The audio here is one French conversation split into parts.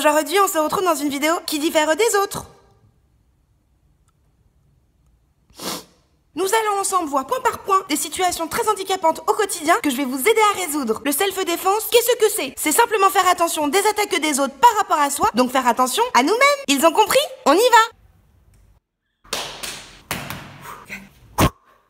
Aujourd'hui, on se retrouve dans une vidéo qui diffère des autres. Nous allons ensemble voir point par point des situations très handicapantes au quotidien que je vais vous aider à résoudre. Le self-défense, qu'est-ce que c'est? C'est simplement faire attention des attaques des autres par rapport à soi, donc faire attention à nous-mêmes. Ils ont compris? On y va!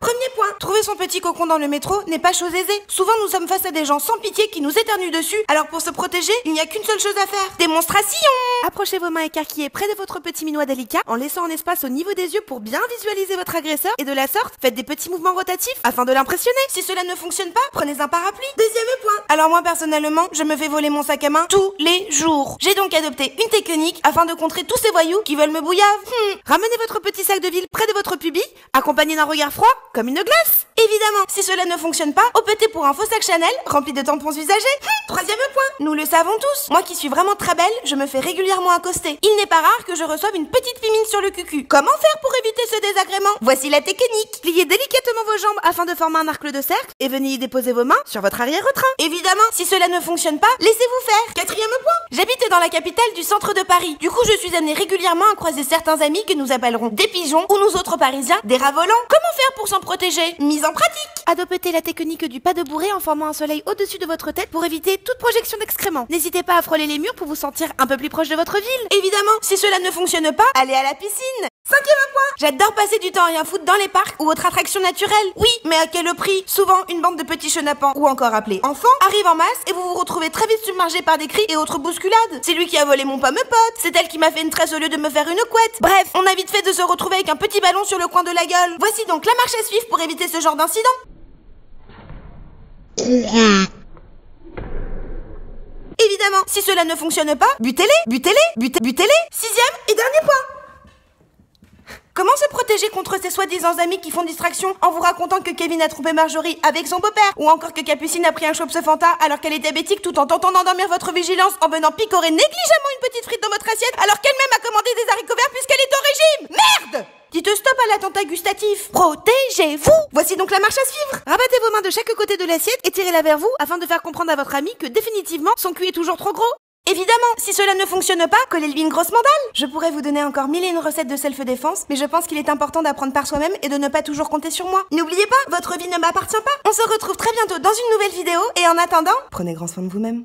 Premier point, trouver son petit cocon dans le métro n'est pas chose aisée. Souvent nous sommes face à des gens sans pitié qui nous éternuent dessus, alors pour se protéger, il n'y a qu'une seule chose à faire. Démonstration! Approchez vos mains écarquillées près de votre petit minois délicat, en laissant un espace au niveau des yeux pour bien visualiser votre agresseur, et de la sorte, faites des petits mouvements rotatifs afin de l'impressionner. Si cela ne fonctionne pas, prenez un parapluie. Deuxième point. Alors moi personnellement, je me fais voler mon sac à main tous les jours. J'ai donc adopté une technique afin de contrer tous ces voyous qui veulent me bouillave. Ramenez votre petit sac de ville près de votre pubis, accompagné d'un regard froid, comme une glace. Évidemment, si cela ne fonctionne pas, optez pour un faux sac Chanel rempli de tampons usagés. Troisième point, nous le savons tous. Moi qui suis vraiment très belle, je me fais régulièrement accoster. Il n'est pas rare que je reçoive une petite pimine sur le cucu. Comment faire pour éviter ce désagrément? Voici la technique. Pliez délicatement vos jambes afin de former un arc de cercle et venez y déposer vos mains sur votre arrière-train. Évidemment, si cela ne fonctionne pas, laissez-vous faire. Quatrième point, j'habite dans la capitale du centre de Paris. Du coup, je suis amenée régulièrement à croiser certains amis que nous appellerons des pigeons ou nous autres parisiens des rats volants. Comment faire pour s'en protéger? Mise en pratique. Adoptez la technique du pas de bourré en formant un soleil au-dessus de votre tête pour éviter toute projection d'excréments. N'hésitez pas à frôler les murs pour vous sentir un peu plus proche de votre ville. Évidemment, si cela ne fonctionne pas, allez à la piscine. Cinquième point, j'adore passer du temps à rien foutre dans les parcs ou autres attractions naturelles. Oui, mais à quel prix? Souvent, une bande de petits chenapans, ou encore appelés enfants, arrive en masse et vous vous retrouvez très vite submergé par des cris et autres bousculades. C'est lui qui a volé mon pomme pote, c'est elle qui m'a fait une tresse au lieu de me faire une couette. Bref, on a vite fait de se retrouver avec un petit ballon sur le coin de la gueule. Voici donc la marche à suivre pour éviter ce genre d'incident. Évidemment, si cela ne fonctionne pas, butez-les. Sixième et dernier point. Comment se protéger contre ces soi-disant amis qui font distraction en vous racontant que Kevin a trompé Marjorie avec son beau-père, ou encore que Capucine a pris un chope Fanta alors qu'elle est diabétique tout en tentant d'endormir votre vigilance en venant picorer négligemment une petite frite dans votre assiette alors qu'elle-même a commandé des haricots verts puisqu'elle est au régime? Merde! Dites stop à l'attentat gustatif. Protégez-vous. Voici donc la marche à suivre. Rabattez vos mains de chaque côté de l'assiette et tirez-la vers vous afin de faire comprendre à votre ami que définitivement son cul est toujours trop gros. Évidemment, si cela ne fonctionne pas, collez-lui une grosse mandale. Je pourrais vous donner encore mille et une recettes de self-défense, mais je pense qu'il est important d'apprendre par soi-même et de ne pas toujours compter sur moi. N'oubliez pas, votre vie ne m'appartient pas. On se retrouve très bientôt dans une nouvelle vidéo et en attendant, prenez grand soin de vous-même.